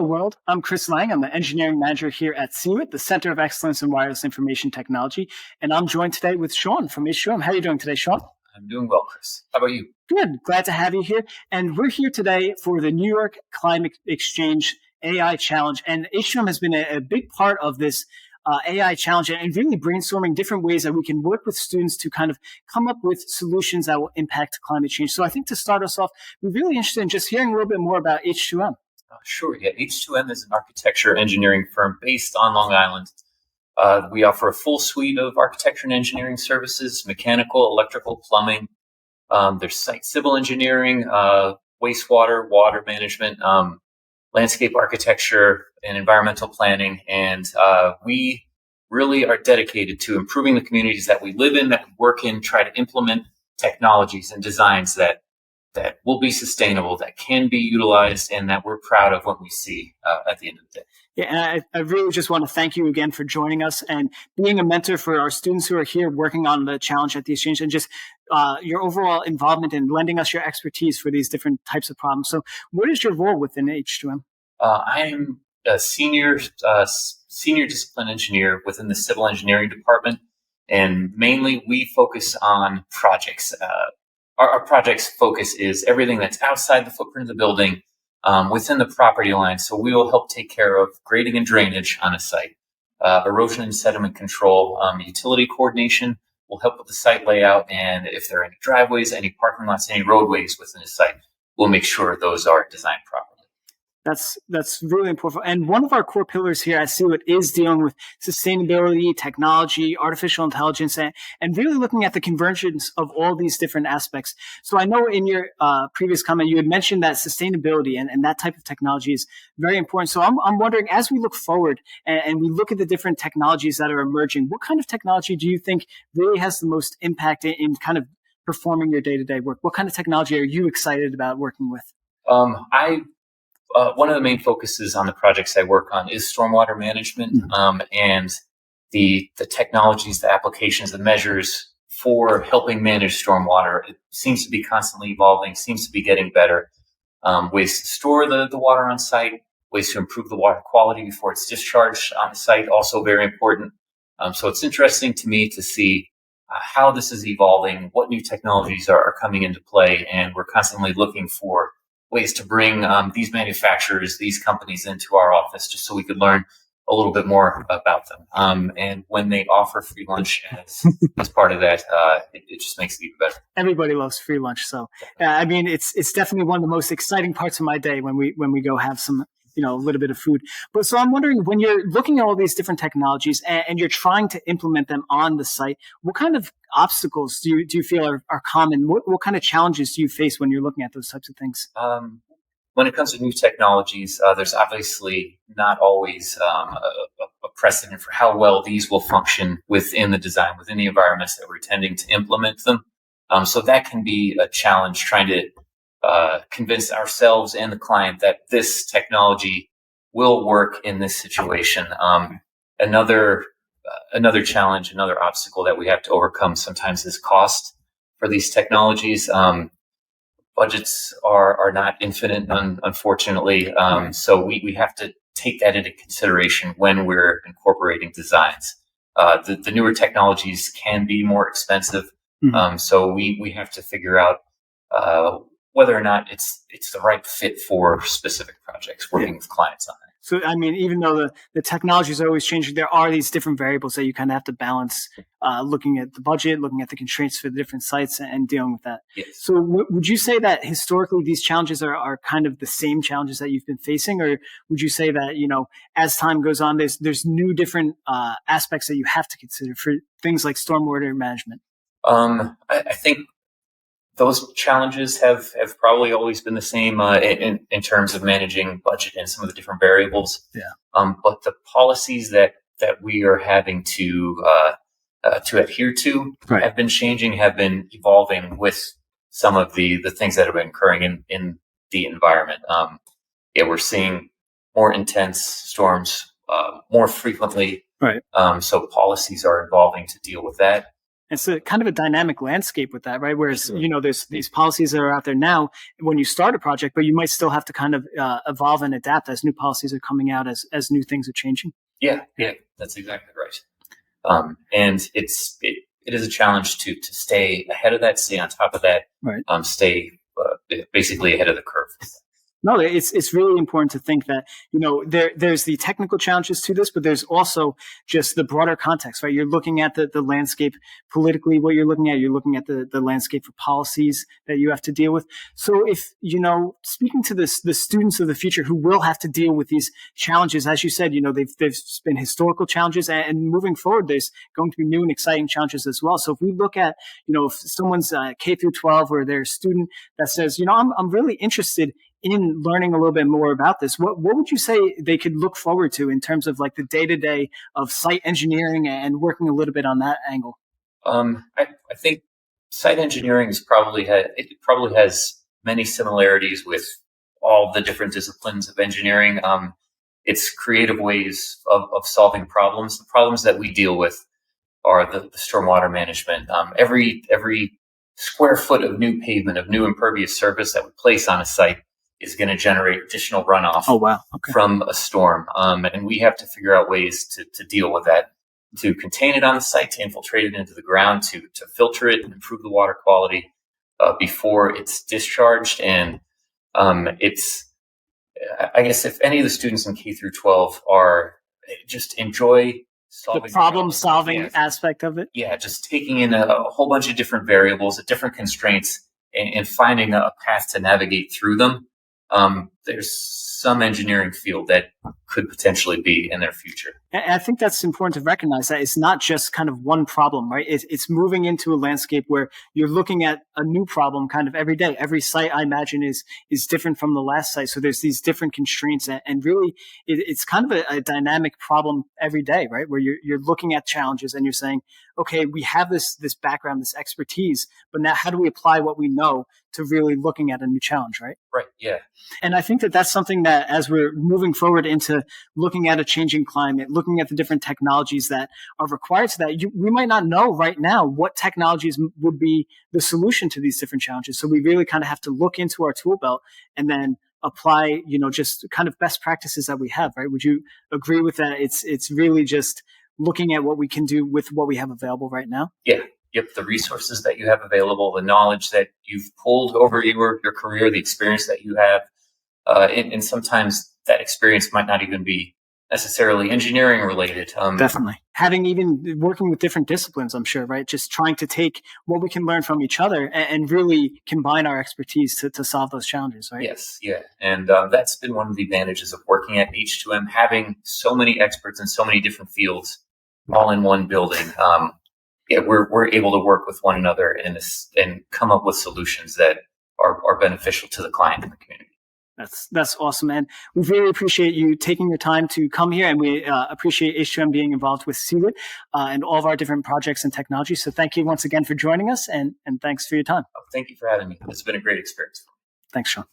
world. I'm Chris Lange. I'm the engineering manager here at CEWIT, the Center of Excellence in Wireless Information Technology. And I'm joined today with Sean from H2M. How are you doing today, Sean? I'm doing well, Chris. How about you? Good. Glad to have you here. And we're here today for the New York Climate Exchange AI Challenge. And H2M has been a big part of this AI challenge and really brainstorming different ways that we can work with students to kind of come up with solutions that will impact climate change. So I think to start us off, we're really interested in just hearing a little bit more about H2M. Sure. Yeah. H2M is an architecture engineering firm based on Long Island. We offer a full suite of architecture and engineering services, mechanical, electrical, plumbing. There's site civil engineering, wastewater, water management, landscape architecture, and environmental planning. And we really are dedicated to improving the communities that we live in, that we work in, try to implement technologies and designs that will be sustainable, that can be utilized, and that we're proud of when we see at the end of the day. Yeah, and I really just want to thank you again for joining us and being a mentor for our students who are here working on the challenge at the Exchange, and just your overall involvement in lending us your expertise for these different types of problems. So what is your role within H2M? I am a senior discipline engineer within the civil engineering department, and mainly we focus on projects. Our project's focus is everything that's outside the footprint of the building, within the property line. So we will help take care of grading and drainage on a site, erosion and sediment control, utility coordination. We'll help with the site layout, and if there are any driveways, any parking lots, any roadways within a site, we'll make sure those are designed properly. That's really important. And one of our core pillars here at CEWIT is dealing with sustainability, technology, artificial intelligence, and really looking at the convergence of all these different aspects. So I know in your previous comment, you had mentioned that sustainability and that type of technology is very important. So I'm wondering, as we look forward and we look at the different technologies that are emerging, what kind of technology do you think really has the most impact in kind of performing your day-to-day work? What kind of technology are you excited about working with? One of the main focuses on the projects I work on is stormwater management, and the technologies, the applications, the measures for helping manage stormwater. It seems to be constantly evolving, seems to be getting better. Ways to store the water on site, ways to improve the water quality before it's discharged on the site, also very important. So it's interesting to me to see how this is evolving, what new technologies are coming into play, and we're constantly looking for ways to bring these manufacturers, these companies into our office just so we could learn a little bit more about them. And when they offer free lunch as part of that, it just makes it even better. Everybody loves free lunch. So, I mean, it's definitely one of the most exciting parts of my day when we go have some, a little bit of food. But so I'm wondering, when you're looking at all these different technologies and you're trying to implement them on the site, what kind of obstacles do you feel are common? What kind of challenges do you face when you're looking at those types of things? When it comes to new technologies, there's obviously not always a precedent for how well these will function within the design, within the environments that we're intending to implement them. So that can be a challenge, trying to convince ourselves and the client that this technology will work in this situation. Another challenge, another obstacle that we have to overcome sometimes is cost for these technologies. Budgets are not infinite, unfortunately. So we have to take that into consideration when we're incorporating designs. The newer technologies can be more expensive. So we have to figure out whether or not it's the right fit for specific projects, working with clients on it. So, I mean, even though the technologies are always changing, there are these different variables that you kind of have to balance, looking at the budget, looking at the constraints for the different sites and dealing with that. Yes. So would you say that historically these challenges are kind of the same challenges that you've been facing? Or would you say that, as time goes on, there's new different aspects that you have to consider for things like stormwater management? I think those challenges have probably always been the same in terms of managing budget and some of the different variables. Yeah. But the policies that we are having to adhere to have been changing, have been evolving with some of the things that have been occurring in the environment. We're seeing more intense storms more frequently. Right. So policies are evolving to deal with that. It's a kind of a dynamic landscape with that, right? Whereas, there's these policies that are out there now when you start a project, but you might still have to kind of evolve and adapt as new policies are coming out, as new things are changing. Yeah, that's exactly right. And it is a challenge to stay ahead of that, stay on top of that, right. Stay basically ahead of the curve. No, it's really important to think that, there's the technical challenges to this, but there's also just the broader context, right? You're looking at the landscape politically, what you're looking at the landscape for policies that you have to deal with. So if, speaking to the students of the future who will have to deal with these challenges, as you said, they've been historical challenges, and moving forward, there's going to be new and exciting challenges as well. So if we look at, if someone's K through 12 or their student that says, I'm really interested in learning a little bit more about this, what would you say they could look forward to in terms of like the day-to-day of site engineering and working a little bit on that angle? I think site engineering probably has many similarities with all the different disciplines of engineering. It's creative ways of solving problems. The problems that we deal with are the stormwater management. Every square foot of new pavement, of new impervious surface that we place on a site is going to generate additional runoff from a storm. And we have to figure out ways to deal with that, to contain it on the site, to infiltrate it into the ground, to filter it and improve the water quality before it's discharged. And I guess if any of the students in K through 12 just enjoy solving the problem-solving aspect of it. Yeah, just taking in a whole bunch of different variables, different constraints, and finding a path to navigate through them. There's some engineering field that could potentially be in their future. And I think that's important to recognize that it's not just kind of one problem, right? It's moving into a landscape where you're looking at a new problem kind of every day. Every site, I imagine, is different from the last site. So there's these different constraints, and really it's kind of a dynamic problem every day, right? Where you're looking at challenges and you're saying, okay, we have this background, this expertise, but now how do we apply what we know to really looking at a new challenge, right? Right, yeah. And I think that's something that as we're moving forward into looking at a changing climate, looking at the different technologies that are required to that, we might not know right now what technologies would be the solution to these different challenges. So we really kind of have to look into our tool belt and then apply, just kind of best practices that we have, right? Would you agree with that? It's really just looking at what we can do with what we have available right now. Yeah. Yep. The resources that you have available, the knowledge that you've pulled over your career, the experience that you have, and sometimes that experience might not even be necessarily engineering related. Definitely. Having even working with different disciplines, I'm sure, right? Just trying to take what we can learn from each other and really combine our expertise to solve those challenges, right? Yes. Yeah. And that's been one of the advantages of working at H2M, having so many experts in so many different fields all in one building. We're able to work with one another and come up with solutions that are beneficial to the client and the community. That's awesome, and we really appreciate you taking your time to come here, and we appreciate H2M being involved with CEWIT and all of our different projects and technologies. So thank you once again for joining us, and thanks for your time. Thank you for having me. It's been a great experience. Thanks, Sean.